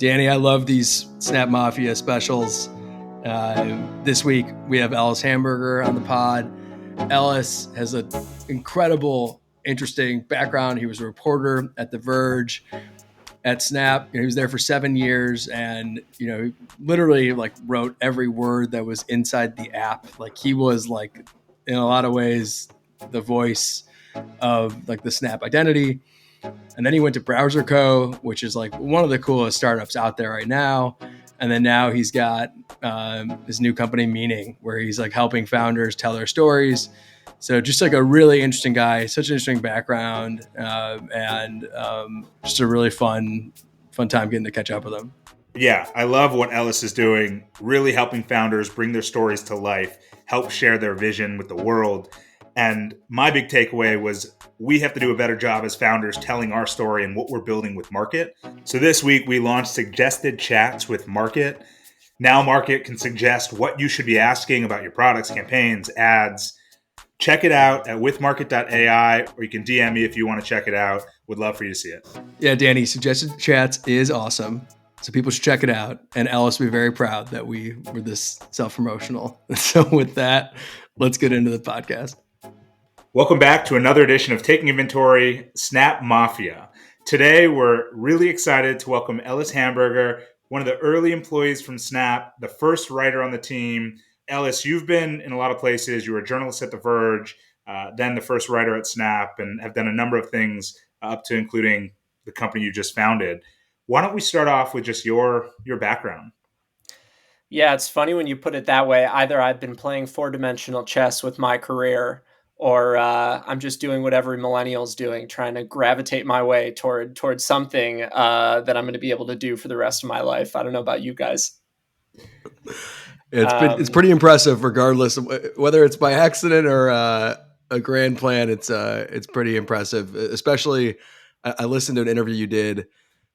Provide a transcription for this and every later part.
Danny, I love these Snap Mafia specials. This week, we have Ellis Hamburger on the pod. Ellis has an incredible, interesting background. He was a reporter at The Verge, at Snap. He was there for 7 years, and literally wrote every word that was inside the app. He was in a lot of ways the voice of the Snap identity. And then he went to Browser Co., which is one of the coolest startups out there right now. And then now he's got his new company, Meaning, where he's helping founders tell their stories. So just a really interesting guy, such an interesting background, and just a really fun time getting to catch up with him. Yeah, I love what Ellis is doing, really helping founders bring their stories to life, help share their vision with the world. And my big takeaway was we have to do a better job as founders telling our story and what we're building with Market. So this week we launched suggested chats with Market. Now Market can suggest what you should be asking about your products, campaigns, ads. Check it out at withmarket.ai, or you can DM me if you want to check it out. Would love for you to see it. Yeah, Danny, suggested chats is awesome. So people should check it out. And Ellis will be very proud that we were this self-promotional. So with that, let's get into the podcast. Welcome back to another edition of Taking Inventory, Snap Mafia. Today, we're really excited to welcome Ellis Hamburger, one of the early employees from Snap, the first writer on the team. Ellis, you've been in a lot of places. You were a journalist at The Verge, then the first writer at Snap, and have done a number of things up to including the company you just founded. Why don't we start off with just your background? Yeah, it's funny when you put it that way. Either I've been playing four-dimensional chess with my career, or I'm just doing what every millennial's doing, trying to gravitate my way toward something that I'm going to be able to do for the rest of my life. I don't know about you guys. It's pretty impressive, regardless of whether it's by accident or a grand plan. It's pretty impressive. Especially, I listened to an interview you did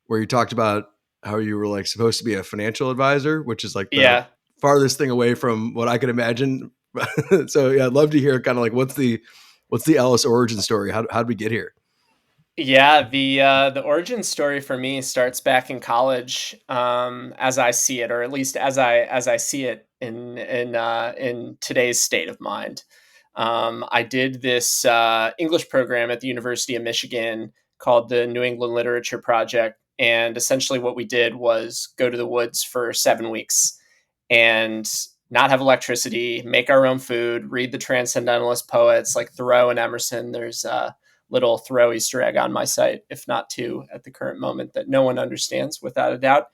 where you talked about how you were supposed to be a financial advisor, which is the farthest thing away from what I could imagine. So yeah, I'd love to hear kind of what's the Ellis origin story? How did we get here? Yeah, the origin story for me starts back in college, as I see it, or at least as I see it in today's state of mind. I did this English program at the University of Michigan called the New England Literature Project, and essentially what we did was go to the woods for 7 weeks and not have electricity, make our own food, read the transcendentalist poets like Thoreau and Emerson. There's a little Thoreau Easter egg on my site, if not two at the current moment, that no one understands without a doubt.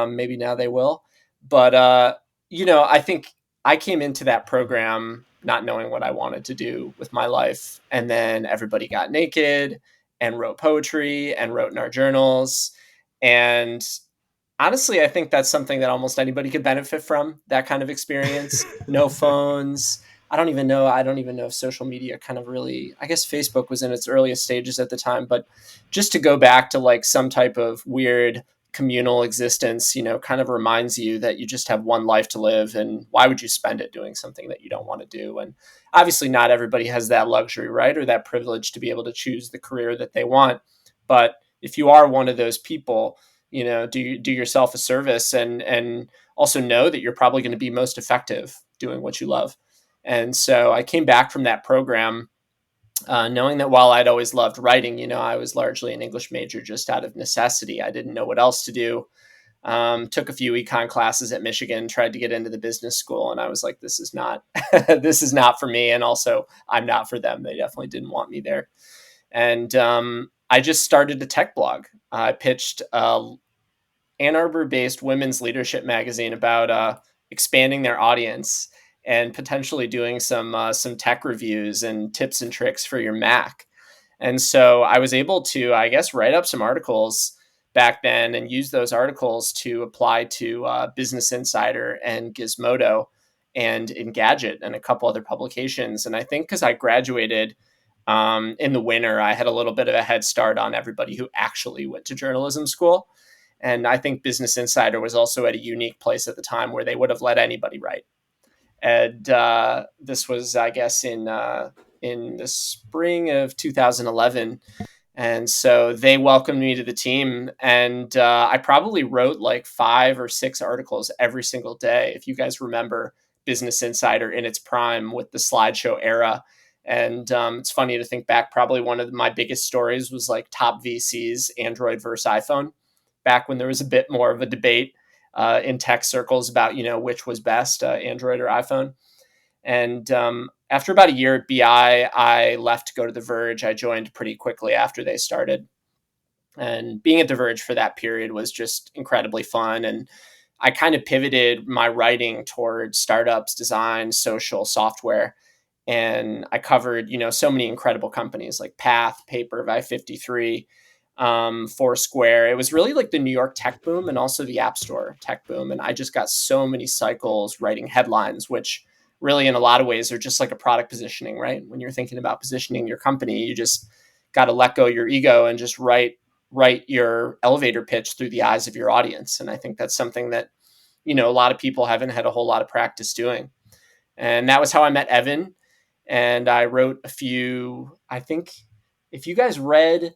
Maybe now they will. But, I think I came into that program not knowing what I wanted to do with my life. And then everybody got naked and wrote poetry and wrote in our journals. And honestly, I think that's something that almost anybody could benefit from, that kind of experience. No phones. I don't even know if social media kind of really, I guess Facebook was in its earliest stages at the time, but just to go back to some type of weird communal existence, kind of reminds you that you just have one life to live, and why would you spend it doing something that you don't want to do? And obviously not everybody has that luxury, right? Or that privilege to be able to choose the career that they want. But if you are one of those people, do yourself a service and also know that you're probably going to be most effective doing what you love. And so I came back from that program knowing that while I'd always loved writing, I was largely an English major just out of necessity. I didn't know what else to do. Took a few econ classes at Michigan, tried to get into the business school, and I was like, this is not this is not for me. And also, I'm not for them. They definitely didn't want me there. And I just started a tech blog. I pitched Ann Arbor-based women's leadership magazine about expanding their audience and potentially doing some tech reviews and tips and tricks for your Mac. And so I was able to, I guess, write up some articles back then and use those articles to apply to Business Insider and Gizmodo and Engadget and a couple other publications. And I think because I graduated in the winter, I had a little bit of a head start on everybody who actually went to journalism school. And I think Business Insider was also at a unique place at the time where they would have let anybody write. And this was, I guess, in the spring of 2011. And so they welcomed me to the team, and I probably wrote like 5 or 6 articles every single day. If you guys remember Business Insider in its prime with the slideshow era. And it's funny to think back, probably one of my biggest stories was like top VCs, Android versus iPhone, back when there was a bit more of a debate in tech circles about, which was best, Android or iPhone. And after about a year at BI, I left to go to The Verge. I joined pretty quickly after they started. And being at The Verge for that period was just incredibly fun. And I kind of pivoted my writing towards startups, design, social, software. And I covered, so many incredible companies like Path, Paperby, 53, Foursquare. It was really like the New York tech boom and also the App Store tech boom. And I just got so many cycles writing headlines, which really in a lot of ways are just like a product positioning, right? When you're thinking about positioning your company, you just got to let go your ego and just write your elevator pitch through the eyes of your audience. And I think that's something that, a lot of people haven't had a whole lot of practice doing. And that was how I met Evan. And I wrote a few, I think if you guys read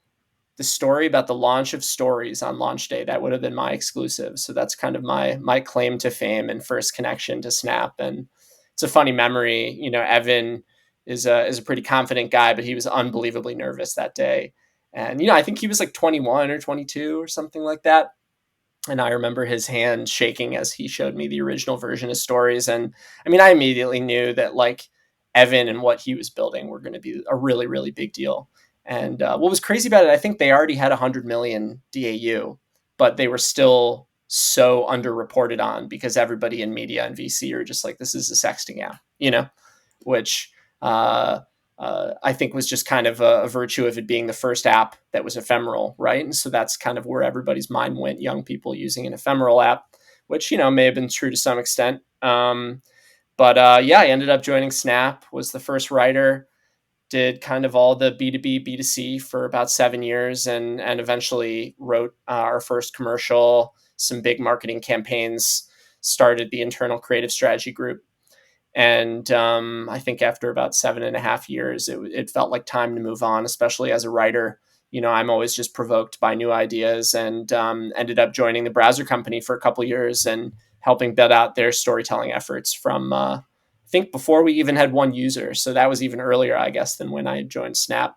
the story about the launch of Stories on launch day, that would have been my exclusive. So that's kind of my claim to fame and first connection to Snap. And it's a funny memory. Evan is a pretty confident guy, but he was unbelievably nervous that day. And, I think he was like 21 or 22 or something like that. And I remember his hand shaking as he showed me the original version of Stories. And I mean, I immediately knew that like Evan and what he was building were going to be a really, really big deal. And what was crazy about it, I think they already had 100 million DAU, but they were still so underreported on because everybody in media and VC are just like, this is a sexting app, which I think was just kind of a virtue of it being the first app that was ephemeral, right? And so that's kind of where everybody's mind went, young people using an ephemeral app, which, may have been true to some extent. But I ended up joining Snap, was the first writer, did kind of all the B2B, B2C for about 7 years, and eventually wrote our first commercial, some big marketing campaigns, started the internal creative strategy group. And I think after about 7.5 years, it felt like time to move on, especially as a writer. I'm always just provoked by new ideas, and ended up joining the browser company for a couple of years and helping build out their storytelling efforts from, I think, before we even had one user. So that was even earlier, I guess, than when I joined Snap.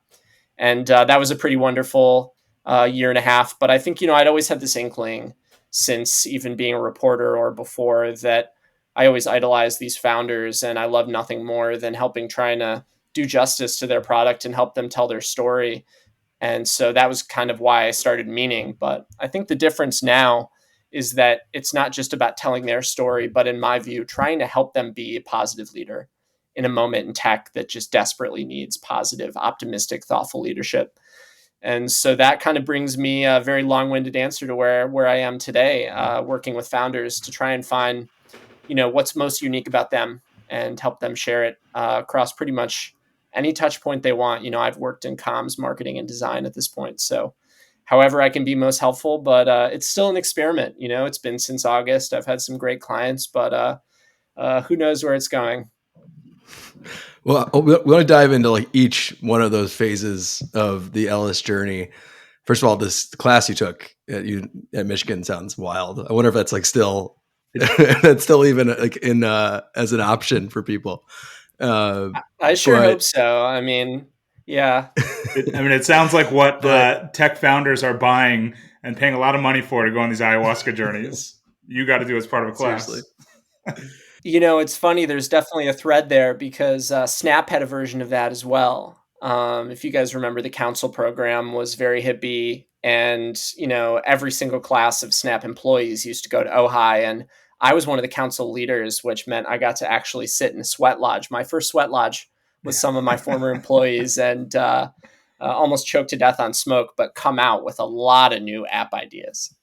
And that was a pretty wonderful year and a half. But I think, I'd always had this inkling since even being a reporter or before that I always idolize these founders, and I love nothing more than helping trying to do justice to their product and help them tell their story. And so that was kind of why I started Meaning. But I think the difference now is that it's not just about telling their story, but in my view, trying to help them be a positive leader in a moment in tech that just desperately needs positive, optimistic, thoughtful leadership. And so that kind of brings me a very long-winded answer to where I am today, working with founders to try and find what's most unique about them and help them share it across pretty much any touch point they want. I've worked in comms, marketing, and design at this point. So however I can be most helpful, but it's still an experiment. It's been since August. I've had some great clients, but who knows where it's going. Well, we want to dive into like each one of those phases of the Ellis journey. First of all, the class you took at Michigan sounds wild. I wonder if that's like still that's still even like in as an option for people. I sure hope so. I mean, yeah. It sounds like what tech founders are buying and paying a lot of money for to go on these ayahuasca journeys. You got to do as part of a class. Seriously. It's funny. There's definitely a thread there because Snap had a version of that as well. If you guys remember, the council program was very hippie, and every single class of Snap employees used to go to Ojai, and I was one of the council leaders, which meant I got to actually sit in a sweat lodge. My first sweat lodge with some of my former employees, and almost choked to death on smoke, but come out with a lot of new app ideas.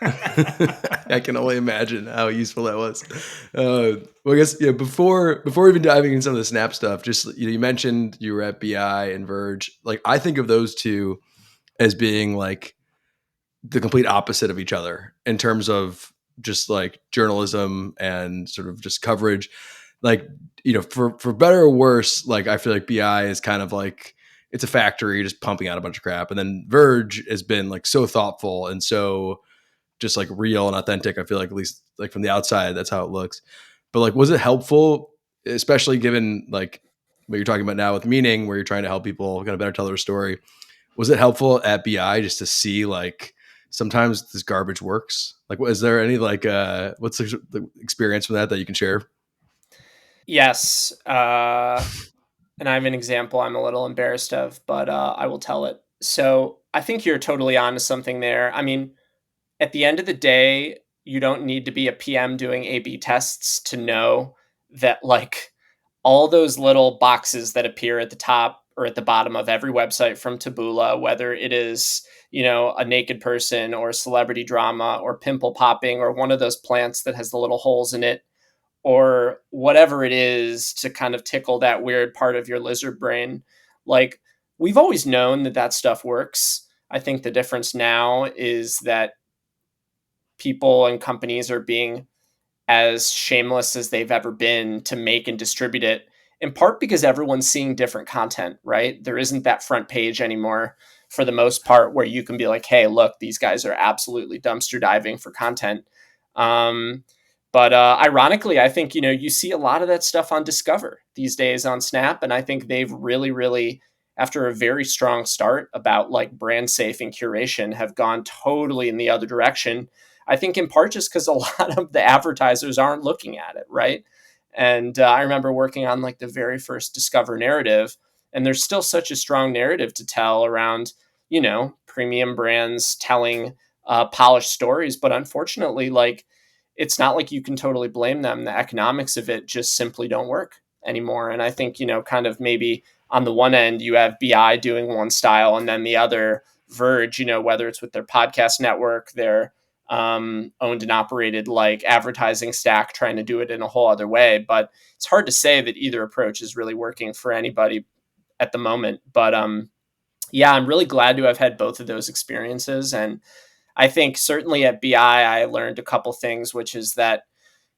I can only imagine how useful that was. Well, I guess before even diving into some of the Snap stuff, just you mentioned you were at BI and Verge. Like I think of those two as being like the complete opposite of each other in terms of just like journalism and sort of just coverage. Like for better or worse, like I feel like BI is kind of like it's a factory just pumping out a bunch of crap. And then Verge has been like so thoughtful and so just like real and authentic. I feel like, at least like from the outside, that's how it looks. But like, was it helpful, especially given like what you're talking about now with meaning, where you're trying to help people kind of better tell their story? Was it helpful at BI just to see like sometimes this garbage works? Like, is there any like what's the experience from that you can share? Yes. And I have an example I'm a little embarrassed of, but I will tell it. So I think you're totally onto something there. I mean, at the end of the day, you don't need to be a PM doing A/B tests to know that like all those little boxes that appear at the top or at the bottom of every website from Taboola, whether it is, a naked person or celebrity drama or pimple popping or one of those plants that has the little holes in it, or whatever it is to kind of tickle that weird part of your lizard brain. Like, we've always known that that stuff works. I think the difference now is that people and companies are being as shameless as they've ever been to make and distribute it, in part because everyone's seeing different content, right? There isn't that front page anymore for the most part where you can be like, hey, look, these guys are absolutely dumpster diving for content. But ironically, I think, you see a lot of that stuff on Discover these days on Snap. And I think they've really, really, after a very strong start about like brand safe and curation, have gone totally in the other direction. I think in part just because a lot of the advertisers aren't looking at it, right? And I remember working on like the very first Discover narrative, and there's still such a strong narrative to tell around, premium brands telling polished stories. But unfortunately, like, it's not like you can totally blame them. The economics of it just simply don't work anymore. And I think, kind of maybe on the one end, you have BI doing one style, and then the other, Verge, whether it's with their podcast network, their owned and operated like advertising stack, trying to do it in a whole other way. But it's hard to say that either approach is really working for anybody at the moment. But yeah, I'm really glad to have had both of those experiences. And I think certainly at BI, I learned a couple things, which is that,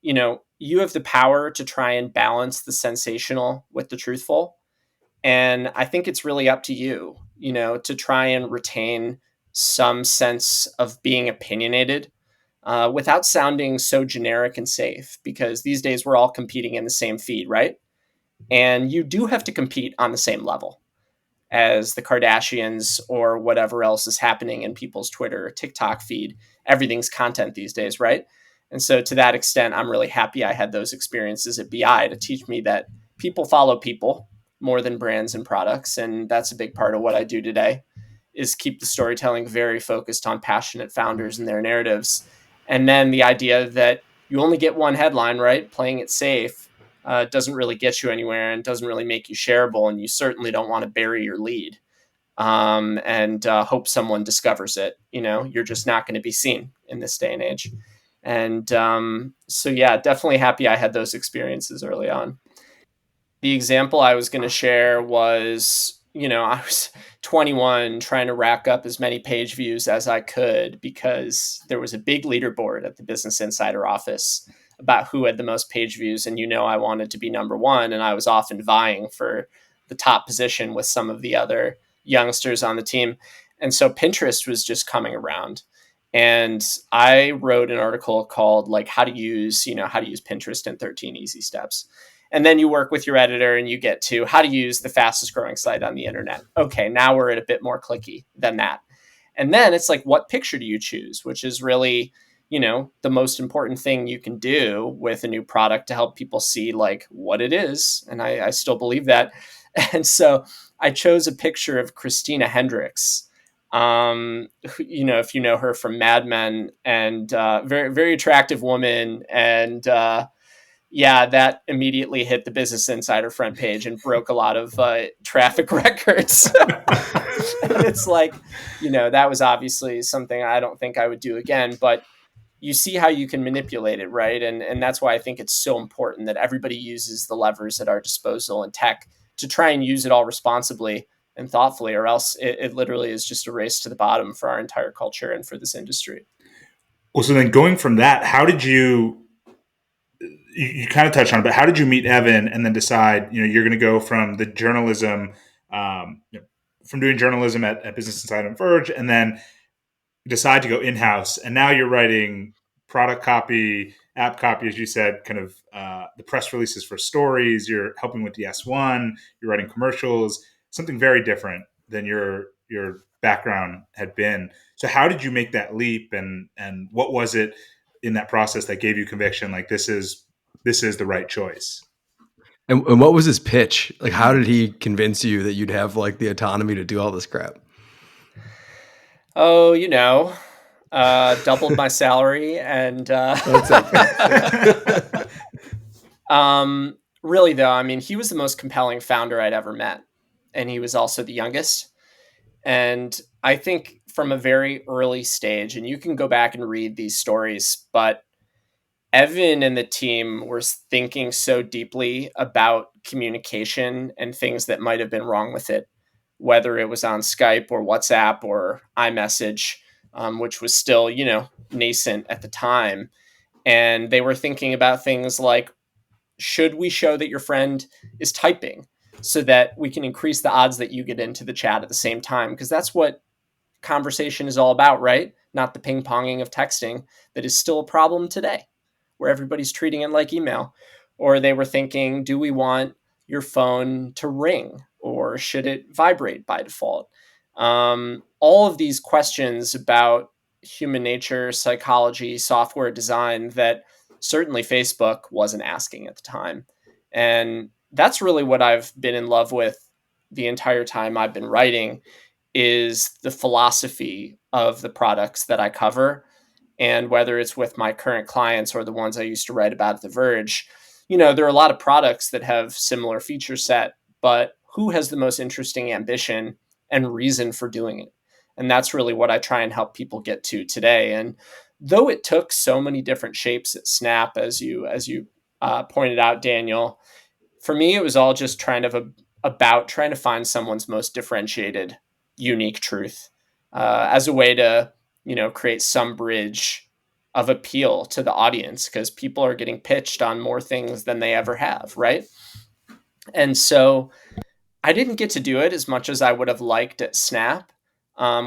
you have the power to try and balance the sensational with the truthful. And I think it's really up to you, to try and retain some sense of being opinionated without sounding so generic and safe, because these days we're all competing in the same feed, right? And you do have to compete on the same level as the Kardashians or whatever else is happening in people's Twitter or TikTok feed. Everything's content these days, right? And so to that extent, I'm really happy I had those experiences at BI to teach me that people follow people more than brands and products. And that's a big part of what I do today, is keep the storytelling very focused on passionate founders and their narratives. And then the idea that you only get one headline, right? Playing it safe doesn't really get you anywhere and doesn't really make you shareable. And you certainly don't want to bury your lead and hope someone discovers it. You're just not going to be seen in this day and age. And so, yeah, definitely happy I had those experiences early on. The example I was going to share was, I was 21 trying to rack up as many page views as I could because there was a big leaderboard at the Business Insider office about who had the most page views. And, I wanted to be number one. And I was often vying for the top position with some of the other youngsters on the team. And so Pinterest was just coming around. And I wrote an article called like how to use Pinterest in 13 easy steps. And then you work with your editor and you get to how to use the fastest growing site on the internet. Okay, now we're at a bit more clicky than that. And then it's like, what picture do you choose? Which is really, the most important thing you can do with a new product to help people see like what it is. And I still believe that. And so I chose a picture of Christina Hendricks. If you know her from Mad Men, and very, very attractive woman. And yeah, that immediately hit the Business Insider front page and broke a lot of traffic records. And it's like, that was obviously something I don't think I would do again, but you see how you can manipulate it, right? And that's why I think it's so important that everybody uses the levers at our disposal in tech to try and use it all responsibly and thoughtfully, or else it literally is just a race to the bottom for our entire culture and for this industry. Well, so then going from that, how did you kind of touched on it, but how did you meet Evan and then decide, you're going to go from the journalism, from doing journalism at Business Insider and Verge, and then decide to go in-house, and now you're writing product copy, app copy, as you said, kind of the press releases for stories. You're helping with the S1. You're writing commercials. Something very different than your background had been. So, how did you make that leap, and what was it in that process that gave you conviction? Like this is the right choice. And what was his pitch? Like, how did he convince you that you'd have like the autonomy to do all this crap? Oh, doubled my salary and really though, I mean, he was the most compelling founder I'd ever met, and he was also the youngest. And I think from a very early stage, and you can go back and read these stories, but Evan and the team were thinking so deeply about communication and things that might have been wrong with it, whether it was on Skype or WhatsApp or iMessage, which was still, nascent at the time. And they were thinking about things like, should we show that your friend is typing so that we can increase the odds that you get into the chat at the same time? Because that's what conversation is all about, right? Not the ping ponging of texting that is still a problem today, where everybody's treating it like email. Or they were thinking, do we want your phone to ring or should it vibrate by default? All of these questions about human nature, psychology, software design that certainly Facebook wasn't asking at the time. And that's really what I've been in love with the entire time I've been writing, is the philosophy of the products that I cover. And whether it's with my current clients or the ones I used to write about at The Verge, there are a lot of products that have similar feature set, but who has the most interesting ambition and reason for doing it? And that's really what I try and help people get to today. And though it took so many different shapes at Snap, as you pointed out, Daniel, for me, it was all just about trying to find someone's most differentiated, unique truth as a way to, create some bridge of appeal to the audience, because people are getting pitched on more things than they ever have, right? And so I didn't get to do it as much as I would have liked at Snap,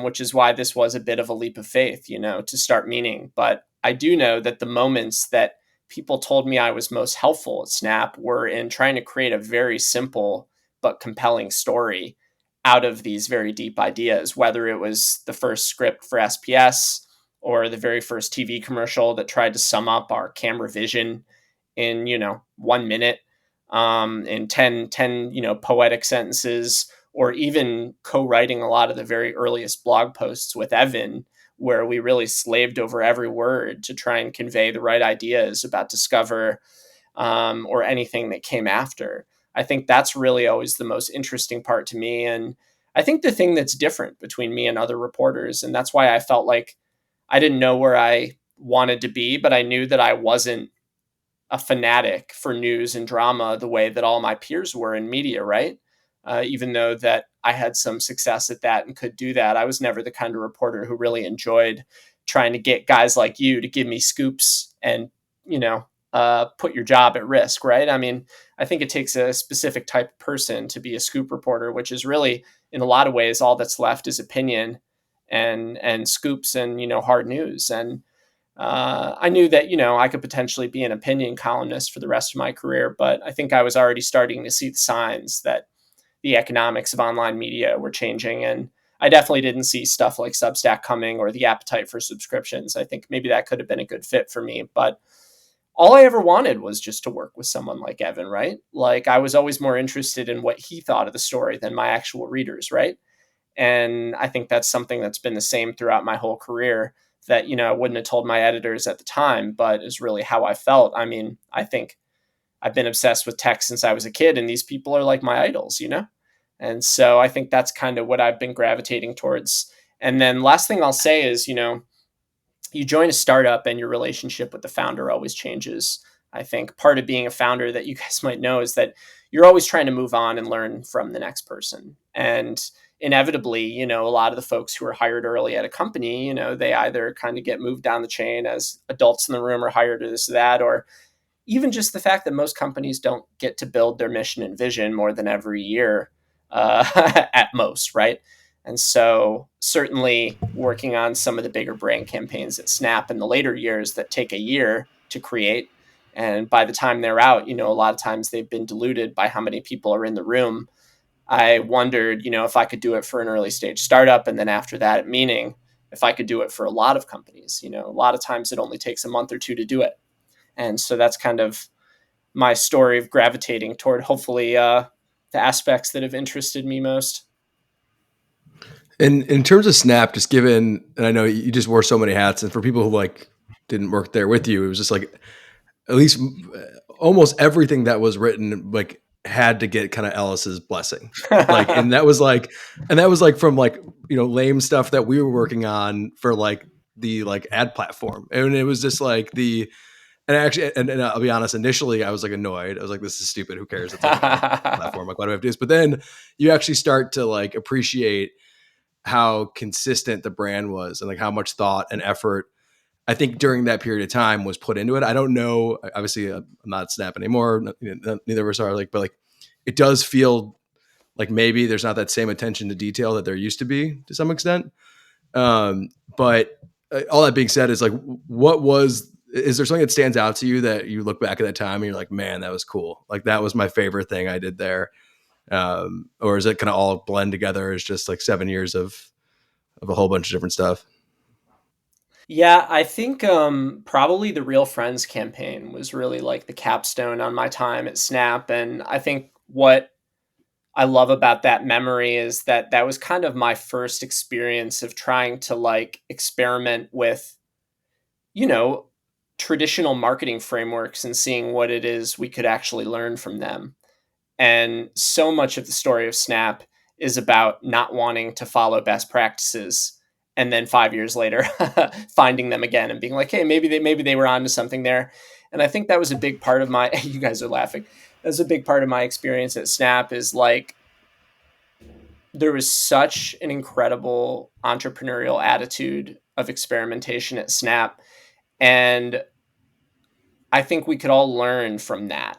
which is why this was a bit of a leap of faith, to start meaning. But I do know that the moments that people told me I was most helpful at Snap were in trying to create a very simple but compelling story out of these very deep ideas, whether it was the first script for SPS or the very first TV commercial that tried to sum up our camera vision in, 1 minute, in 10, poetic sentences, or even co-writing a lot of the very earliest blog posts with Evan, where we really slaved over every word to try and convey the right ideas about Discover, or anything that came after. I think that's really always the most interesting part to me. And I think the thing that's different between me and other reporters, and that's why I felt like I didn't know where I wanted to be, but I knew that I wasn't a fanatic for news and drama the way that all my peers were in media, right? Even though that I had some success at that and could do that, I was never the kind of reporter who really enjoyed trying to get guys like you to give me scoops and, put your job at risk, right? I mean, I think it takes a specific type of person to be a scoop reporter, which is really, in a lot of ways, all that's left is opinion and scoops and, hard news. And I knew that, I could potentially be an opinion columnist for the rest of my career, but I think I was already starting to see the signs that the economics of online media were changing. And I definitely didn't see stuff like Substack coming or the appetite for subscriptions. I think maybe that could have been a good fit for me, but all I ever wanted was just to work with someone like Evan, right? Like, I was always more interested in what he thought of the story than my actual readers, right? And I think that's something that's been the same throughout my whole career, that, I wouldn't have told my editors at the time, but is really how I felt. I mean, I think I've been obsessed with tech since I was a kid, and these people are like my idols, And so I think that's kind of what I've been gravitating towards. And then last thing I'll say is, you join a startup and your relationship with the founder always changes. I think part of being a founder that you guys might know is that you're always trying to move on and learn from the next person. And inevitably, a lot of the folks who are hired early at a company, they either kind of get moved down the chain as adults in the room or hired or this or that, or even just the fact that most companies don't get to build their mission and vision more than every year. at most, right? And so certainly working on some of the bigger brand campaigns at Snap in the later years that take a year to create. And by the time they're out, a lot of times they've been diluted by how many people are in the room. I wondered, if I could do it for an early stage startup. And then after that, meaning if I could do it for a lot of companies, a lot of times it only takes a month or two to do it. And so that's kind of my story of gravitating toward hopefully the aspects that have interested me most. And in terms of Snap, just given, and I know you just wore so many hats, and for people who like didn't work there with you, it was just like at least almost everything that was written like had to get kind of Ellis's blessing. Like, and that was like from like, lame stuff that we were working on for like the like ad platform. And it was just like and actually, and I'll be honest, initially I was like annoyed. I was like, this is stupid. Who cares? It's like an ad platform. Like, why do I have to do this? But then you actually start to like appreciate how consistent the brand was and like how much thought and effort I think during that period of time was put into it. I don't know. Obviously, I'm not Snap anymore. Neither of us are. Like, but like, it does feel like maybe there's not that same attention to detail that there used to be to some extent. But all that being said, is like, is there something that stands out to you that you look back at that time and you're like, man, that was cool. Like that was my favorite thing I did there. Or is it kind of all blend together as just like 7 years of a whole bunch of different stuff? Yeah, I think probably the Real Friends campaign was really like the capstone on my time at Snap. And I think what I love about that memory is that that was kind of my first experience of trying to like experiment with, you know, traditional marketing frameworks and seeing what it is we could actually learn from them. And so much of the story of Snap is about not wanting to follow best practices and then 5 years later finding them again and being like, hey, maybe they were onto something there. And I think that was a big part of my you guys are laughing. That was a big part of my experience at Snap is like there was such an incredible entrepreneurial attitude of experimentation at Snap. And I think we could all learn from that.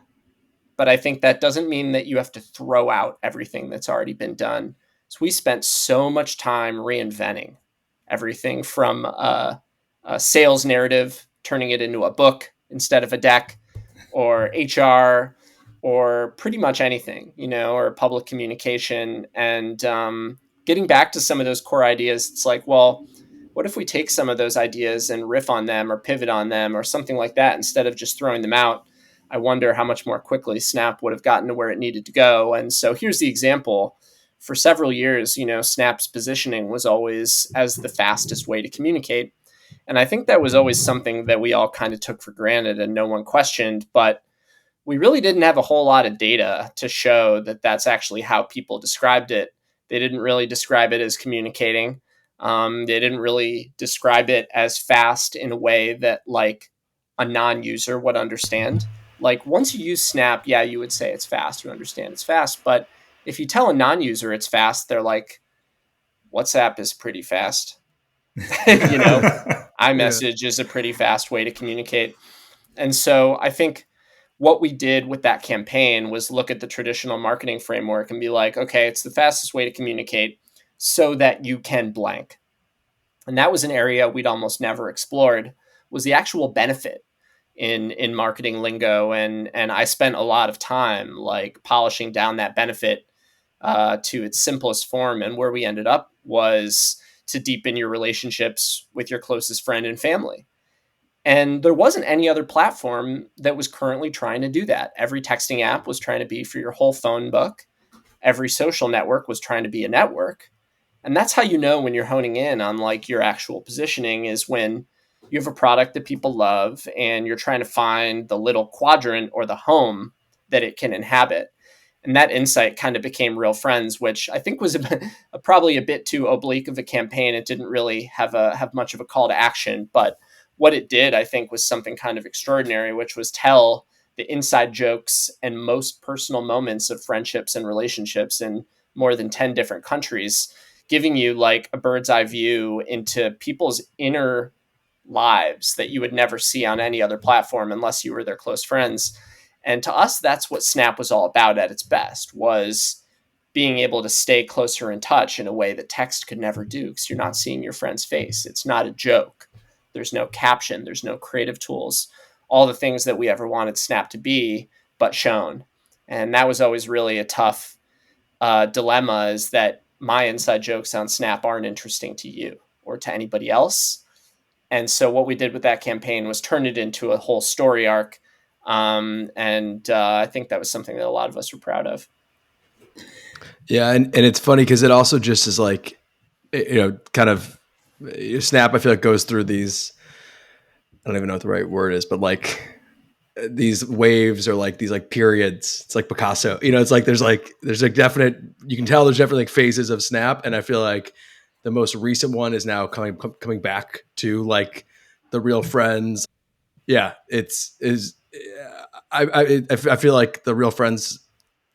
But I think that doesn't mean that you have to throw out everything that's already been done. So we spent so much time reinventing everything from a sales narrative, turning it into a book instead of a deck, or HR, or pretty much anything, or public communication. And getting back to some of those core ideas, it's like, well, what if we take some of those ideas and riff on them or pivot on them or something like that instead of just throwing them out? I wonder how much more quickly Snap would have gotten to where it needed to go. And so here's the example. For several years, Snap's positioning was always as the fastest way to communicate. And I think that was always something that we all kind of took for granted and no one questioned. But we really didn't have a whole lot of data to show that that's actually how people described it. They didn't really describe it as communicating. They didn't really describe it as fast in a way that like a non-user would understand. Like once you use Snap, yeah, you would say it's fast. You understand it's fast. But if you tell a non-user it's fast, they're like, WhatsApp is pretty fast. iMessage is a pretty fast way to communicate. And so I think what we did with that campaign was look at the traditional marketing framework and be like, okay, it's the fastest way to communicate so that you can blank. And that was an area we'd almost never explored, was the actual benefit in marketing lingo. And I spent a lot of time like polishing down that benefit to its simplest form. And where we ended up was to deepen your relationships with your closest friend and family. And there wasn't any other platform that was currently trying to do that. Every texting app was trying to be for your whole phone book. Every social network was trying to be a network. And that's how you know when you're honing in on like your actual positioning is when you have a product that people love and you're trying to find the little quadrant or the home that it can inhabit. And that insight kind of became Real Friends, which I think was probably a bit too oblique of a campaign. It didn't really have much of a call to action, but what it did, I think, was something kind of extraordinary, which was tell the inside jokes and most personal moments of friendships and relationships in more than 10 different countries, giving you like a bird's eye view into people's inner lives that you would never see on any other platform unless you were their close friends. And to us, that's what Snap was all about at its best, was being able to stay closer in touch in a way that text could never do, because you're not seeing your friend's face. It's not a joke. There's no caption. There's no creative tools. All the things that we ever wanted Snap to be, but shown. And that was always really a tough dilemma, is that my inside jokes on Snap aren't interesting to you or to anybody else. And so what we did with that campaign was turn it into a whole story arc. I think that was something that a lot of us were proud of. Yeah. And it's funny because it also just is like, kind of Snap, I feel like goes through these, I don't even know what the right word is, but like these waves or like these like periods. It's like Picasso, it's like there's a definite, you can tell there's definitely like phases of Snap. And I feel like the most recent one is now coming back to like the real friends. Yeah, I feel like the real friends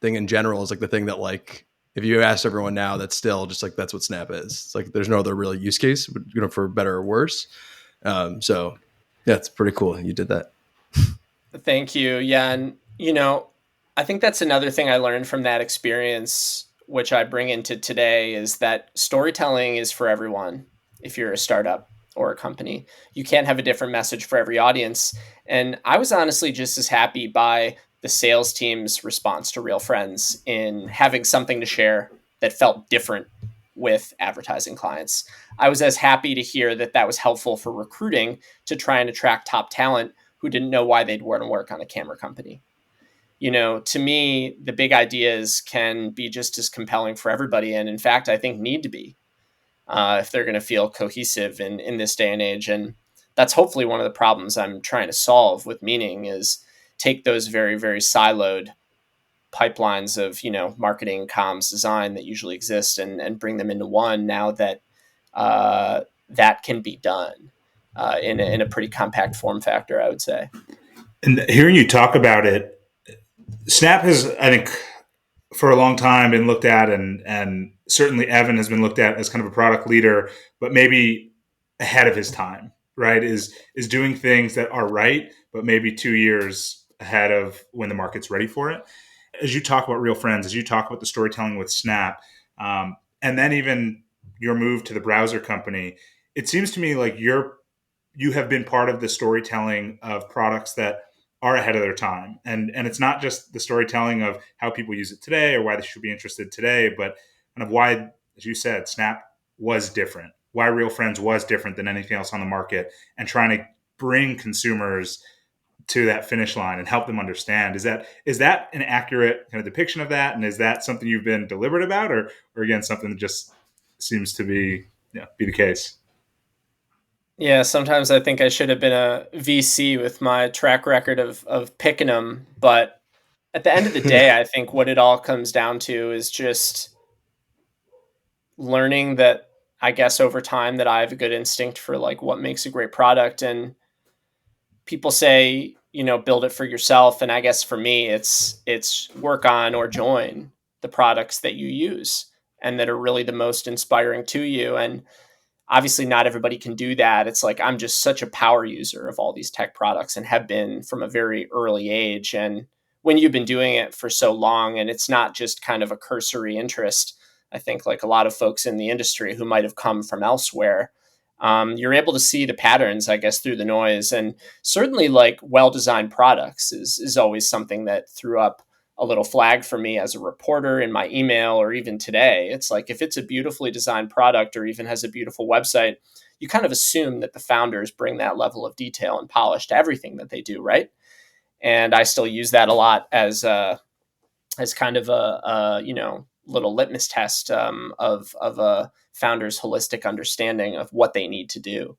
thing in general is like the thing that, like, if you ask everyone now, that's still just like, that's what Snap is. It's like, there's no other real use case, for better or worse. So yeah, it's pretty cool. You did that. Thank you. Yeah. And, I think that's another thing I learned from that experience, which I bring into today, is that storytelling is for everyone. If you're a startup or a company, you can't have a different message for every audience. And I was honestly just as happy by the sales team's response to Real Friends in having something to share that felt different with advertising clients. I was as happy to hear that that was helpful for recruiting to try and attract top talent who didn't know why they'd want to work on a camera company. To me, the big ideas can be just as compelling for everybody. And in fact, I think need to be, if they're going to feel cohesive in this day and age. And that's hopefully one of the problems I'm trying to solve with Meaning, is take those very, very siloed pipelines of, marketing, comms, design that usually exist, and bring them into one, now that that can be done in a pretty compact form factor, I would say. And hearing you talk about it, Snap has, I think, for a long time been looked at, and certainly Evan has been looked at as kind of a product leader, but maybe ahead of his time, right? Is doing things that are right, but maybe 2 years ahead of when the market's ready for it. As you talk about Real Friends, as you talk about the storytelling with Snap, and then even your move to the browser company, it seems to me like you have been part of the storytelling of products that are ahead of their time. And it's not just the storytelling of how people use it today or why they should be interested today, but kind of why, as you said, Snap was different, why Real Friends was different than anything else on the market, and trying to bring consumers to that finish line and help them understand. Is that an accurate kind of depiction of that? And is that something you've been deliberate about, or again, something that just seems to be the case? Yeah, sometimes I think I should have been a VC with my track record of picking them. But at the end of the day, I think what it all comes down to is just learning that, I guess, over time, that I have a good instinct for like what makes a great product. And people say, build it for yourself. And I guess for me, it's work on or join the products that you use and that are really the most inspiring to you. And obviously not everybody can do that. It's like, I'm just such a power user of all these tech products and have been from a very early age. And when you've been doing it for so long, and it's not just kind of a cursory interest, I think like a lot of folks in the industry who might have come from elsewhere, you're able to see the patterns, I guess, through the noise. And certainly like well-designed products is always something that threw up a little flag for me as a reporter in my email, or even today. It's like, if it's a beautifully designed product or even has a beautiful website, you kind of assume that the founders bring that level of detail and polish to everything that they do, right? And I still use that a lot as kind of a little litmus test of a founder's holistic understanding of what they need to do.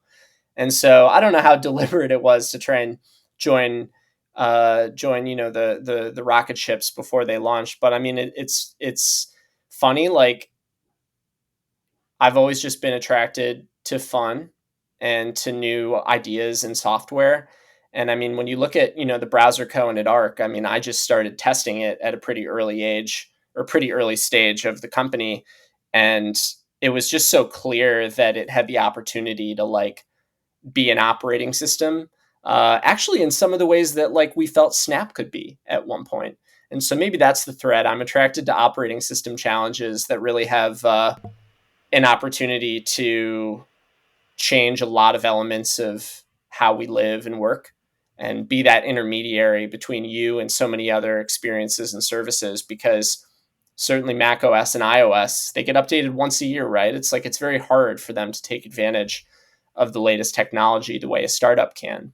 And so I don't know how deliberate it was to try and join the rocket ships before they launched, but I mean it's funny. Like, I've always just been attracted to fun and to new ideas and software. And I mean, when you look at the browser co and at Arc, I mean, I just started testing it at a pretty early age, or pretty early stage of the company, and it was just so clear that it had the opportunity to like be an operating system, actually in some of the ways that like we felt Snap could be at one point. And so maybe that's the thread. I'm attracted to operating system challenges that really have an opportunity to change a lot of elements of how we live and work, and be that intermediary between you and so many other experiences and services. Because certainly Mac OS and iOS, they get updated once a year, right? It's like, it's very hard for them to take advantage of the latest technology the way a startup can.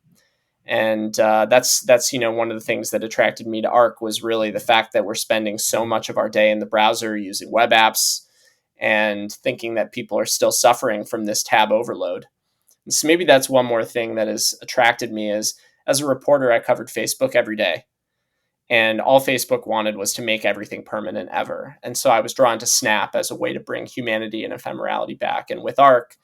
And that's one of the things that attracted me to Arc, was really the fact that we're spending so much of our day in the browser using web apps, and thinking that people are still suffering from this tab overload. And so maybe that's one more thing that has attracted me. Is, as a reporter, I covered Facebook every day, and all Facebook wanted was to make everything permanent ever. And so I was drawn to Snap as a way to bring humanity and ephemerality back. And with Arc,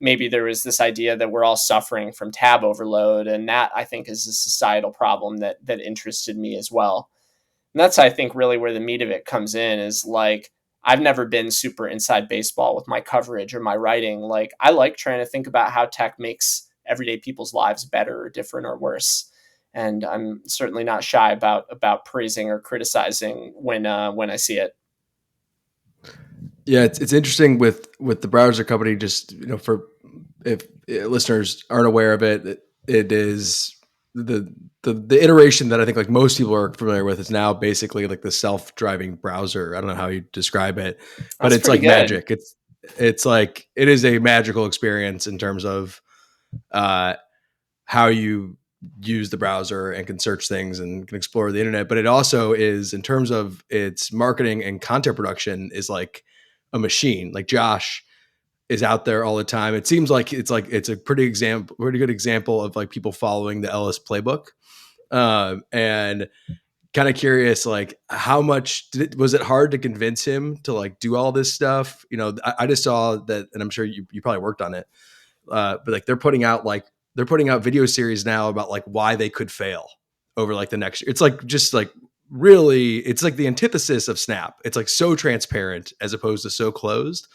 maybe there was this idea that we're all suffering from tab overload. And that, I think, is a societal problem that interested me as well. And that's, I think, really where the meat of it comes in, is like, I've never been super inside baseball with my coverage or my writing. Like, I like trying to think about how tech makes everyday people's lives better or different or worse. And I'm certainly not shy about praising or criticizing when I see it. Yeah, it's interesting with the browser company. Just, for if listeners aren't aware of it, it is the iteration that I think like most people are familiar with is now basically like the self-driving browser. I don't know how you describe it, but That's it's like pretty good. magic. It's like, it is a magical experience in terms of how you use the browser and can search things and can explore the internet. But it also is, in terms of its marketing and content production, is like a machine. Like, Josh is out there all the time. It seems like it's a pretty good example of like people following the Ellis playbook. And kind of curious, like, how much was it hard to convince him to like do all this stuff? I just saw that, and I'm sure you probably worked on it. But like they're putting out video series now about like why they could fail over like the next year. It's like, just like, really, it's like the antithesis of Snap. It's like so transparent as opposed to so closed.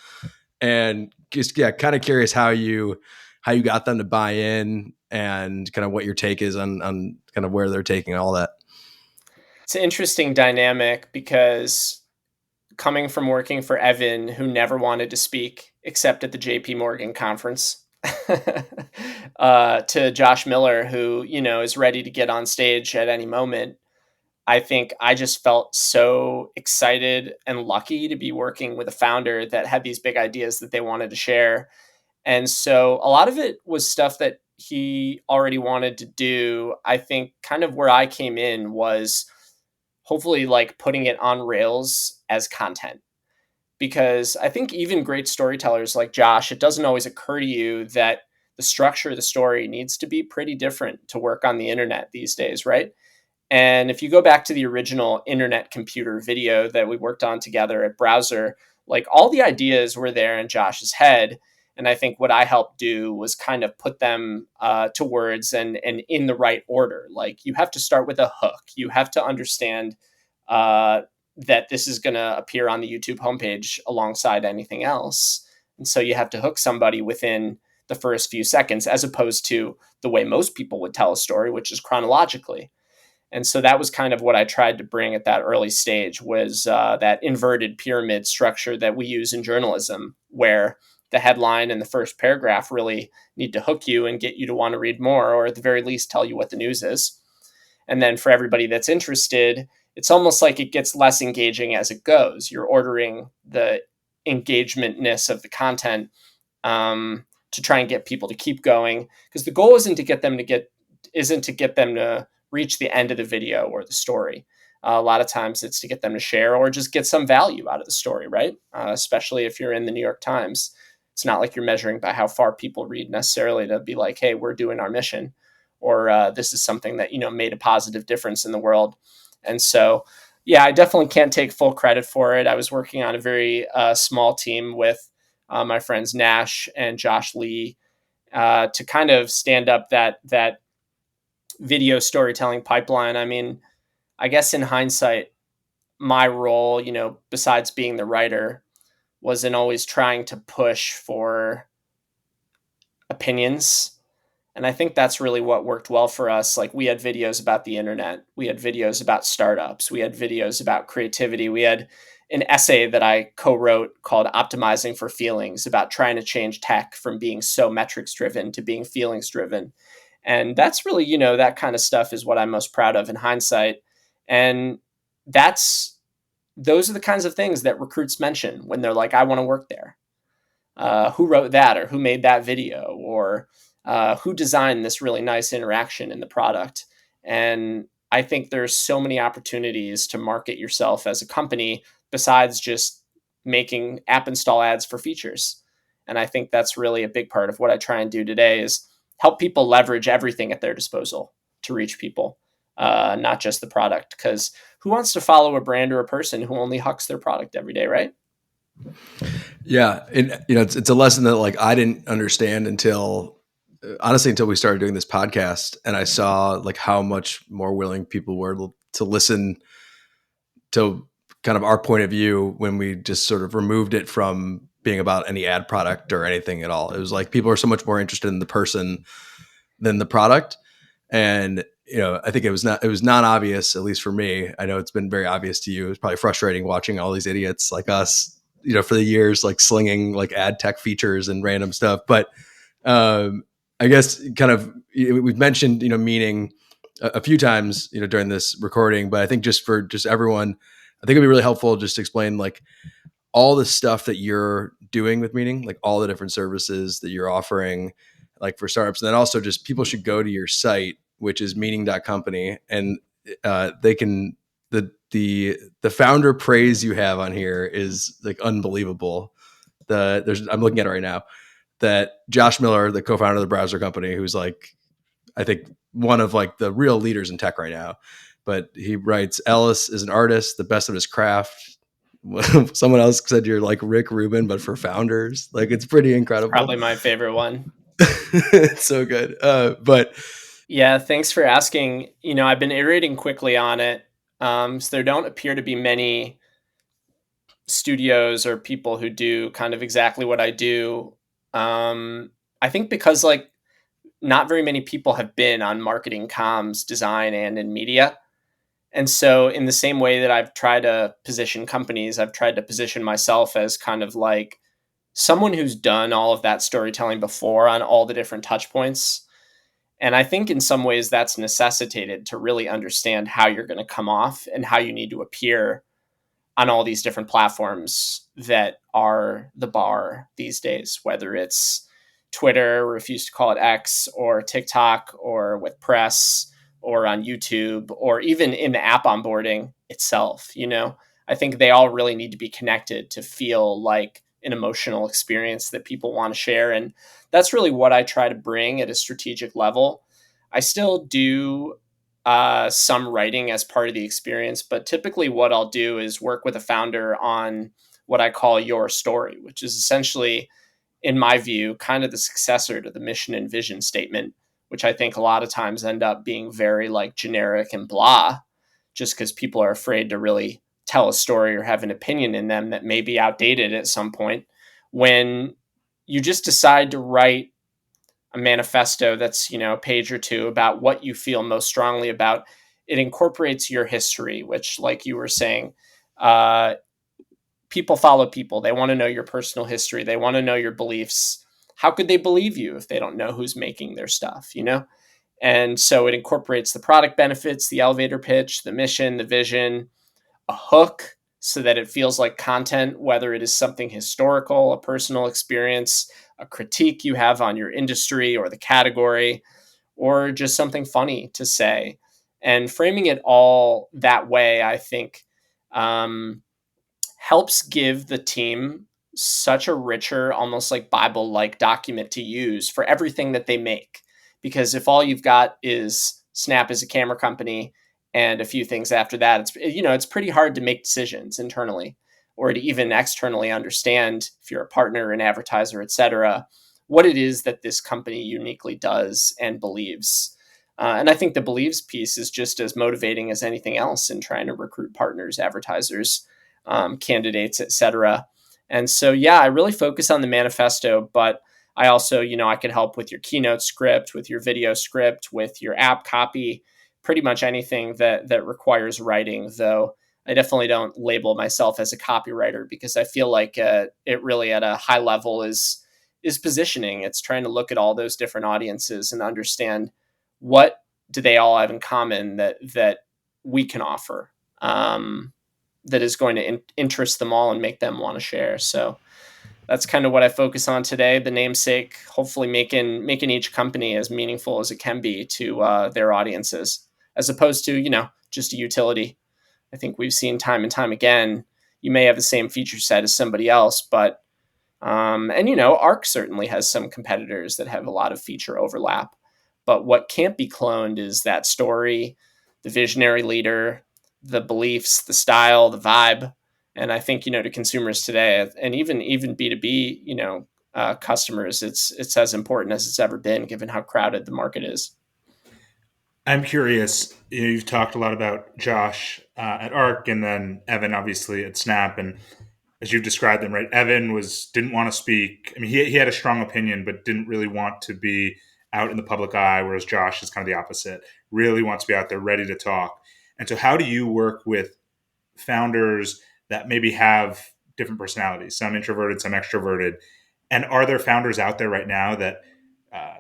And just, yeah, kind of curious how you got them to buy in, and kind of what your take is on kind of where they're taking all that. It's an interesting dynamic, because coming from working for Evan, who never wanted to speak except at the JP Morgan conference, to Josh Miller, who, is ready to get on stage at any moment, I think I just felt so excited and lucky to be working with a founder that had these big ideas that they wanted to share. And so a lot of it was stuff that he already wanted to do. I think kind of where I came in was hopefully like putting it on rails as content. Because I think even great storytellers like Josh, it doesn't always occur to you that the structure of the story needs to be pretty different to work on the internet these days, right? And if you go back to the original internet computer video that we worked on together at Browser, like, all the ideas were there in Josh's head. And I think what I helped do was kind of put them to words, and in the right order. Like, you have to start with a hook. You have to understand that this is going to appear on the YouTube homepage alongside anything else. And so you have to hook somebody within the first few seconds, as opposed to the way most people would tell a story, which is chronologically. And so that was kind of what I tried to bring at that early stage, was that inverted pyramid structure that we use in journalism, where the headline and the first paragraph really need to hook you and get you to want to read more, or at the very least tell you what the news is. And then for everybody that's interested, it's almost like it gets less engaging as it goes. You're ordering the engagementness of the content to try and get people to keep going, because the goal isn't to get them to reach the end of the video or the story. A lot of times it's to get them to share or just get some value out of the story, right? Especially if you're in the New York Times. It's not like you're measuring by how far people read necessarily to be like, hey, we're doing our mission, or this is something that, made a positive difference in the world. And so, yeah, I definitely can't take full credit for it. I was working on a very small team with my friends Nash and Josh Lee to kind of stand up that video storytelling pipeline. I mean, I guess in hindsight, my role, besides being the writer, was in always trying to push for opinions And I think that's really what worked well for us. Like, we had videos about the internet, we had videos about startups, we had videos about creativity. We had an essay that I co-wrote called Optimizing for Feelings, about trying to change tech from being so metrics driven to being feelings driven. And that's really, that kind of stuff is what I'm most proud of in hindsight. And those are the kinds of things that recruits mention when they're like, I want to work there. Who wrote that, or who made that video, or who designed this really nice interaction in the product. And I think there's so many opportunities to market yourself as a company besides just making app install ads for features. And I think that's really a big part of what I try and do today, is help people leverage everything at their disposal to reach people, not just the product. Because who wants to follow a brand or a person who only hucks their product every day, right? Yeah. And, it's a lesson that like I didn't understand until we started doing this podcast, and I saw like how much more willing people were to listen to kind of our point of view when we just sort of removed it from being about any ad product or anything at all. It was like people are so much more interested in the person than the product. And, I think it was not obvious, at least for me. I know it's been very obvious to you. It's probably frustrating watching all these idiots like us, for the years, like slinging like ad tech features and random stuff. But I guess kind of we've mentioned, meaning a few times, during this recording, but I think just for everyone, I think it'd be really helpful just to explain like all the stuff that you're doing with Meaning, like all the different services that you're offering, like for startups. And then also just people should go to your site, which is meaning.company, and they can, the founder praise you have on here is like unbelievable. I'm looking at it right now, that Josh Miller, the co-founder of the browser company, who's like, I think one of like the real leaders in tech right now, but he writes, Ellis is an artist, the best of his craft. Someone else said you're like Rick Rubin, but for founders. Like, it's pretty incredible. It's probably my favorite one. It's so good. But yeah, thanks for asking. I've been iterating quickly on it. So there don't appear to be many studios or people who do kind of exactly what I do. I think because like not very many people have been on marketing, comms, design, and in media. And so in the same way that I've tried to position companies, I've tried to position myself as kind of like someone who's done all of that storytelling before on all the different touch points. And I think in some ways that's necessitated to really understand how you're going to come off and how you need to appear on all these different platforms that are the bar these days, whether it's Twitter, refuse to call it X, or TikTok, or with press, or on YouTube, or even in the app onboarding itself. I think they all really need to be connected to feel like an emotional experience that people want to share. And that's really what I try to bring at a strategic level. I still do some writing as part of the experience, but typically what I'll do is work with a founder on what I call your story, which is essentially, in my view, kind of the successor to the mission and vision statement, which I think a lot of times end up being very like generic and blah, just because people are afraid to really tell a story or have an opinion in them that may be outdated at some point. When you just decide to write a manifesto that's, a page or two about what you feel most strongly about, it incorporates your history, which, like you were saying, people follow people. They want to know your personal history. They want to know your beliefs. How could they believe you if they don't know who's making their stuff, And so it incorporates the product benefits, the elevator pitch, the mission, the vision, a hook, so that it feels like content, whether it is something historical, a personal experience, a critique you have on your industry or the category, or just something funny to say. And framing it all that way, I think, helps give the team such a richer, almost like Bible-like document to use for everything that they make. Because if all you've got is Snap as a camera company and a few things after that, it's pretty hard to make decisions internally or to even externally understand, if you're a partner, an advertiser, et cetera, what it is that this company uniquely does and believes. And I think the believes piece is just as motivating as anything else in trying to recruit partners, advertisers, candidates, et cetera. And so, yeah, I really focus on the manifesto, but I also, I could help with your keynote script, with your video script, with your app copy, pretty much anything that requires writing, though I definitely don't label myself as a copywriter because I feel like it really at a high level is positioning. It's trying to look at all those different audiences and understand what do they all have in common that we can offer, that is going to interest them all and make them want to share. So that's kind of what I focus on today. The namesake, hopefully making each company as meaningful as it can be to their audiences, as opposed to just a utility. I think we've seen time and time again, you may have the same feature set as somebody else, but Arc certainly has some competitors that have a lot of feature overlap. But what can't be cloned is that story, the visionary leader, the beliefs, the style, the vibe. And I think, to consumers today, and even B2B, customers, it's as important as it's ever been, given how crowded the market is. I'm curious. You've talked a lot about Josh at Arc, and then Evan, obviously at Snap, and as you've described them, right? Evan didn't want to speak. I mean, he had a strong opinion, but didn't really want to be out in the public eye. Whereas Josh is kind of the opposite. Really wants to be out there, ready to talk. And so, how do you work with founders that maybe have different personalities? Some introverted, some extroverted. And are there founders out there right now that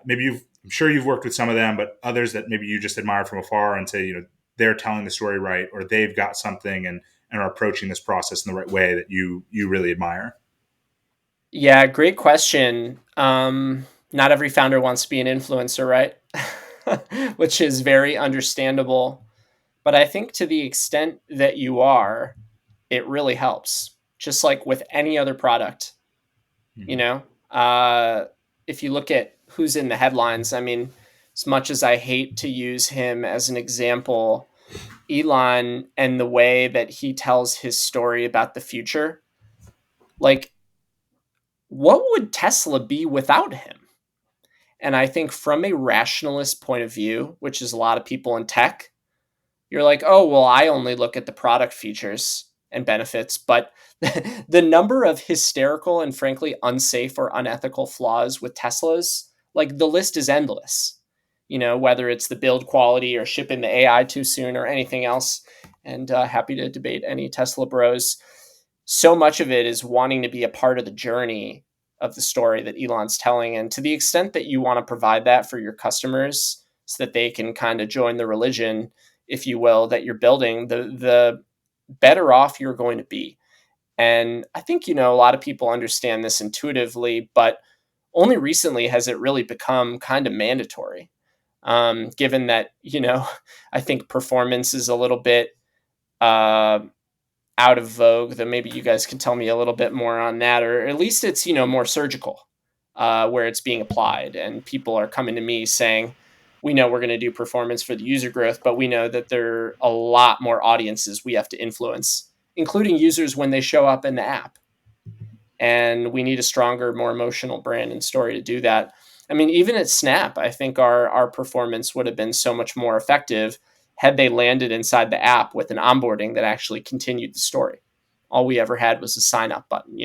maybe I'm sure you've worked with some of them, but others that maybe you just admire from afar and say, they're telling the story right, or they've got something and are approaching this process in the right way that you really admire? Yeah, great question. Not every founder wants to be an influencer, right? Which is very understandable. But I think to the extent that you are, it really helps. Just like with any other product, if you look at who's in the headlines, I mean, as much as I hate to use him as an example, Elon and the way that he tells his story about the future, like, what would Tesla be without him? And I think from a rationalist point of view, which is a lot of people in tech, you're like, oh, well, I only look at the product features and benefits, but the number of hysterical and frankly unsafe or unethical flaws with Teslas, like the list is endless. Whether it's the build quality or shipping the AI too soon or anything else. And happy to debate any Tesla bros. So much of it is wanting to be a part of the journey of the story that Elon's telling. And to the extent that you want to provide that for your customers so that they can kind of join the religion, if you will, that you're building, the better off you're going to be. And I think, a lot of people understand this intuitively, but only recently has it really become kind of mandatory. Given that, I think performance is a little bit out of vogue, then maybe you guys can tell me a little bit more on that, or at least it's, more surgical, where it's being applied and people are coming to me saying, we know we're going to do performance for the user growth, but we know that there are a lot more audiences we have to influence, including users when they show up in the app. And we need a stronger, more emotional brand and story to do that. I mean, even at Snap, I think our performance would have been so much more effective had they landed inside the app with an onboarding that actually continued the story. All we ever had was a sign up button,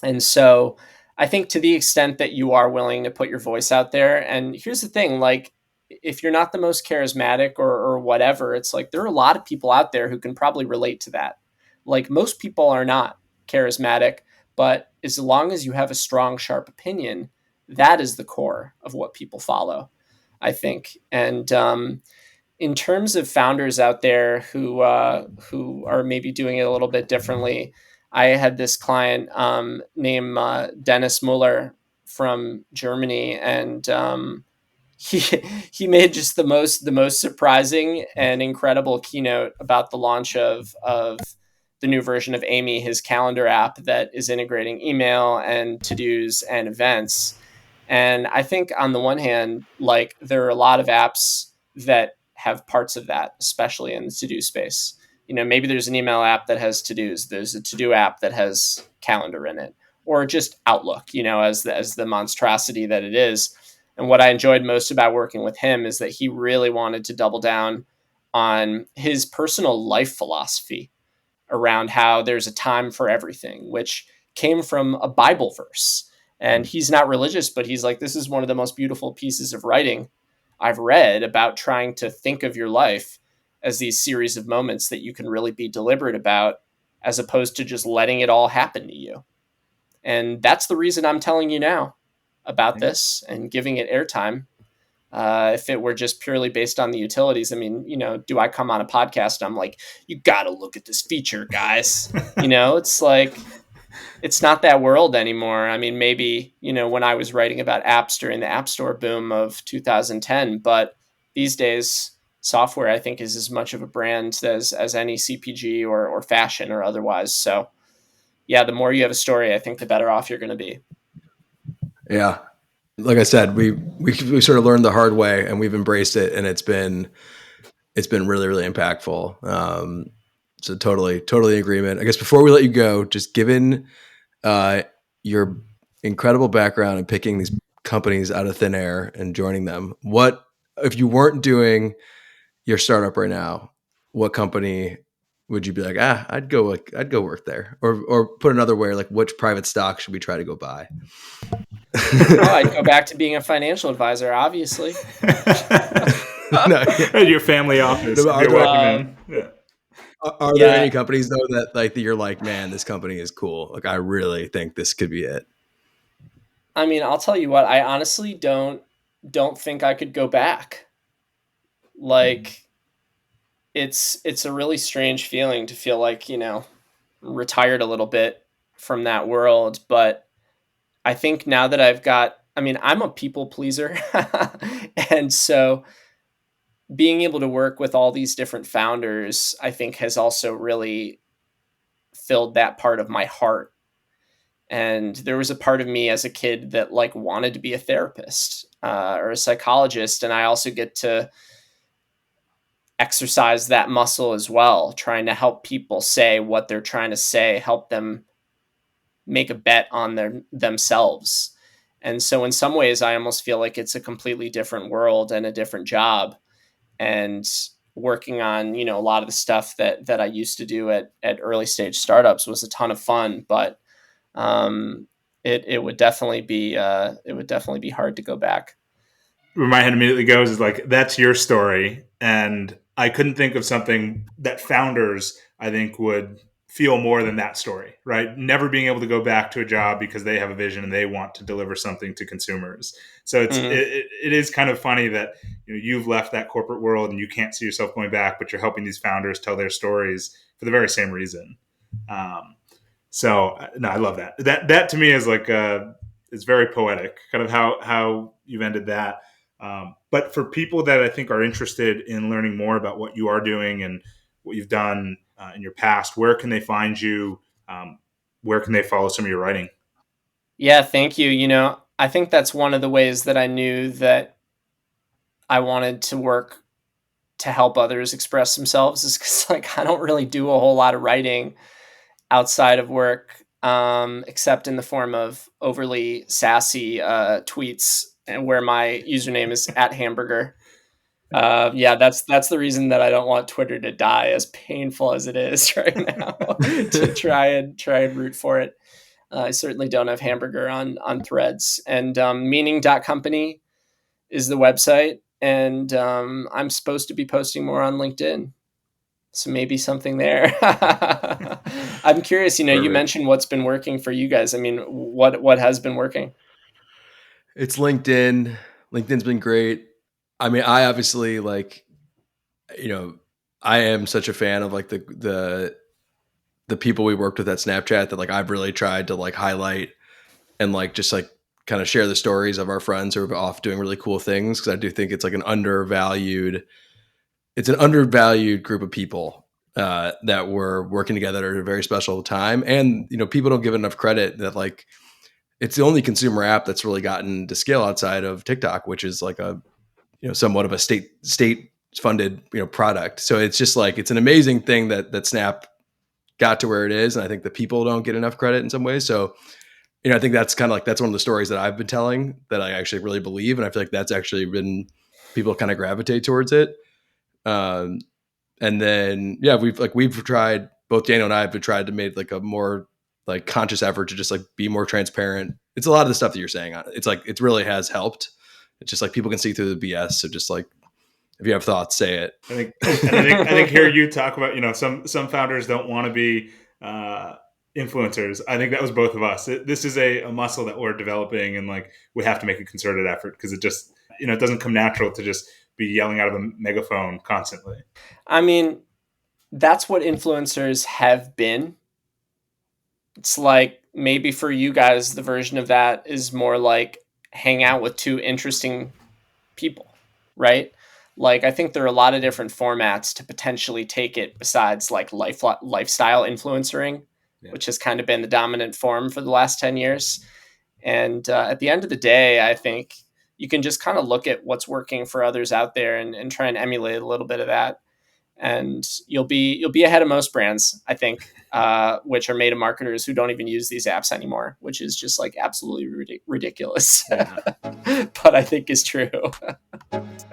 And so I think to the extent that you are willing to put your voice out there, and here's the thing, like, if you're not the most charismatic or whatever, it's like there are a lot of people out there who can probably relate to that. Like, most people are not charismatic, but as long as you have a strong, sharp opinion, that is the core of what people follow, I think. And in terms of founders out there who are maybe doing it a little bit differently, I had this client named Dennis Muller from Germany, and he made just the most surprising and incredible keynote about the launch of the new version of Amy, his calendar app that is integrating email and to-dos and events. And I think on the one hand, like, there are a lot of apps that have parts of that, especially in the to-do space. Maybe there's an email app that has to-dos. There's a to-do app that has calendar in it, or just Outlook, as the monstrosity that it is. And what I enjoyed most about working with him is that he really wanted to double down on his personal life philosophy around how there's a time for everything, which came from a Bible verse. And he's not religious, but he's like, this is one of the most beautiful pieces of writing I've read about trying to think of your life as these series of moments that you can really be deliberate about, as opposed to just letting it all happen to you. And that's the reason I'm telling you now about this and giving it airtime. If it were just purely based on the utilities, I mean, do I come on a podcast and I'm like, you got to look at this feature, guys? It's like, it's not that world anymore. I mean, maybe, when I was writing about apps during the App Store boom of 2010, but these days, software, I think, is as much of a brand as any CPG or fashion or otherwise. So, yeah, the more you have a story, I think the better off you're going to be. Yeah. Like I said, we sort of learned the hard way and we've embraced it, and it's been really, really impactful. So totally in agreement. I guess before we let you go, just given your incredible background in picking these companies out of thin air and joining them, what if you weren't doing your startup right now, what company would you be like, I'd go work there? Or put another way, like which private stock should we try to go buy? I'd go back to being a financial advisor, obviously. No, your family office. No, are there any Yeah. companies though that you're like, man, this company is cool. Like I really think this could be it. I mean, I'll tell you what, I honestly don't think I could go back. Like, it's a really strange feeling to feel like, retired a little bit from that world. But I think now that I'm a people pleaser. And so being able to work with all these different founders, I think, has also really filled that part of my heart. And there was a part of me as a kid that wanted to be a therapist or a psychologist. And I also get to exercise that muscle as well, trying to help people say what they're trying to say, help them make a bet on themselves. And so in some ways, I almost feel like it's a completely different world and a different job. And working on, a lot of the stuff that I used to do at early stage startups was a ton of fun, but it would definitely be hard to go back. Where my head immediately goes is like, that's your story. And I couldn't think of something that founders, I think, would feel more than that story, right? Never being able to go back to a job because they have a vision and they want to deliver something to consumers. So it is kind of funny that you've left that corporate world and you can't see yourself going back, but you're helping these founders tell their stories for the very same reason. So no, I love that. That to me is like it's very poetic, kind of how you've ended that. But for people that I think are interested in learning more about what you are doing and what you've done in your past, where can they find you? Where can they follow some of your writing? Yeah, thank you. I think that's one of the ways that I knew that I wanted to work to help others express themselves, is because I don't really do a whole lot of writing outside of work, except in the form of overly sassy tweets, where my username is @hamburger. Yeah, that's the reason that I don't want Twitter to die, as painful as it is right now to try and root for it. I certainly don't have hamburger on Threads. And meaning.company is the website. And I'm supposed to be posting more on LinkedIn. So maybe something there. I'm curious, you mentioned what's been working for you guys. I mean, what has been working? It's LinkedIn. LinkedIn's been great. I mean, I obviously I am such a fan of the people we worked with at Snapchat that I've really tried to highlight and just kind of share the stories of our friends who are off doing really cool things. Cause I do think it's an undervalued group of people that were working together at a very special time. And, people don't give enough credit that it's the only consumer app that's really gotten to scale outside of TikTok, which is somewhat of a state funded, product. So it's just it's an amazing thing that Snap got to where it is. And I think the people don't get enough credit in some ways. So, I think that's kind of that's one of the stories that I've been telling that I actually really believe. And I feel like that's actually been, people kind of gravitate towards it. And then, yeah, we've tried, both Daniel and I have tried to make a more conscious effort to just be more transparent it's a lot of the stuff that you're saying. It's like, it really has helped. It's just like people can see through the BS. So just like, if you have thoughts, say it. I think hear you talk about, some founders don't want to be influencers. I think that was both of us. This is a muscle that we're developing, and like we have to make a concerted effort because it just, it doesn't come natural to just be yelling out of a megaphone constantly. I mean, that's what influencers have been. It's like maybe for you guys, the version of that is more like hang out with two interesting people, right? Like, I think there are a lot of different formats to potentially take it besides like lifestyle influencering, which has kind of been the dominant form for the last 10 years. And at the end of the day, I think you can just kind of look at what's working for others out there and try and emulate a little bit of that. And you'll be ahead of most brands, I think, which are made of marketers who don't even use these apps anymore, which is just like absolutely ridiculous. But I think is true.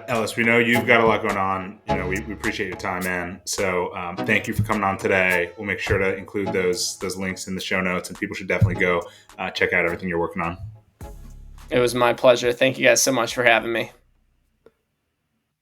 Ellis, we know you've got a lot going on. We appreciate your time, man. So thank you for coming on today. We'll make sure to include those links in the show notes, and people should definitely go check out everything you're working on. It was my pleasure. Thank you guys so much for having me.